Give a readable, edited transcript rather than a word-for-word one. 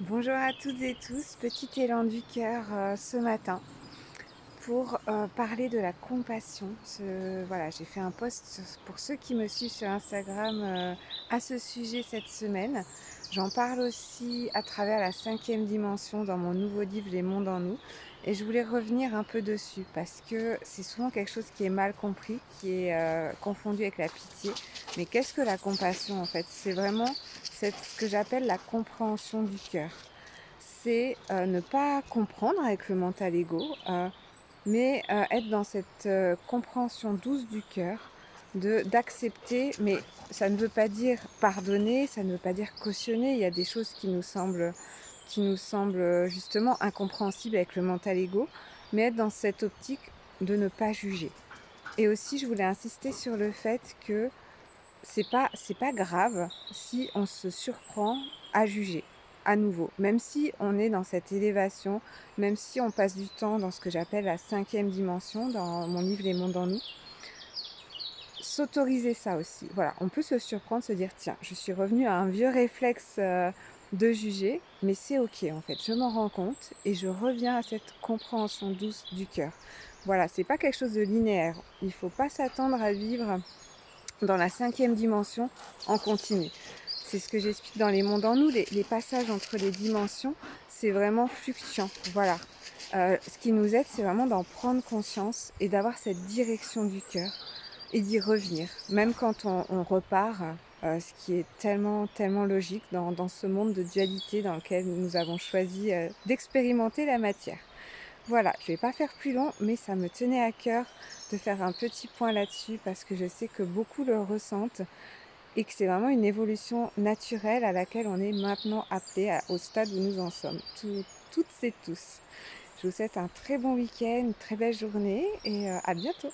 Bonjour à toutes et tous, petit élan du cœur ce matin pour parler de la compassion. Voilà, j'ai fait un post pour ceux qui me suivent sur Instagram à ce sujet cette semaine. J'en parle aussi à travers la cinquième dimension dans mon nouveau livre Les mondes en nous. Et je voulais revenir un peu dessus parce que c'est souvent quelque chose qui est mal compris, qui est confondu avec la pitié. Mais qu'est-ce que la compassion en fait? C'est vraiment ce que j'appelle la compréhension du cœur. C'est ne pas comprendre avec le mental ego, mais être dans cette compréhension douce du cœur, d'accepter, mais ça ne veut pas dire pardonner, ça ne veut pas dire cautionner. Il y a des choses qui nous semblent justement incompréhensibles avec le mental ego, mais être dans cette optique de ne pas juger. Et aussi, je voulais insister sur le fait que c'est pas grave si on se surprend à juger, à nouveau. Même si on est dans cette élévation, même si on passe du temps dans ce que j'appelle la cinquième dimension, dans mon livre Les mondes en nous, s'autoriser ça aussi. Voilà, on peut se surprendre, se dire: «Tiens, je suis revenue à un vieux réflexe, de juger, mais c'est OK en fait, je m'en rends compte et je reviens à cette compréhension douce du cœur». Voilà, c'est pas quelque chose de linéaire. Il faut pas s'attendre à vivre dans la cinquième dimension en continu. C'est ce que j'explique dans Les mondes en nous, les passages entre les dimensions, c'est vraiment fluctuant, voilà. Ce qui nous aide, c'est vraiment d'en prendre conscience et d'avoir cette direction du cœur et d'y revenir. Même quand on repart, ce qui est tellement, tellement logique dans ce monde de dualité dans lequel nous avons choisi, d'expérimenter la matière. Voilà, je vais pas faire plus long, mais ça me tenait à cœur de faire un petit point là-dessus parce que je sais que beaucoup le ressentent et que c'est vraiment une évolution naturelle à laquelle on est maintenant appelé au stade où nous en sommes, toutes et tous. Je vous souhaite un très bon week-end, une très belle journée et à bientôt.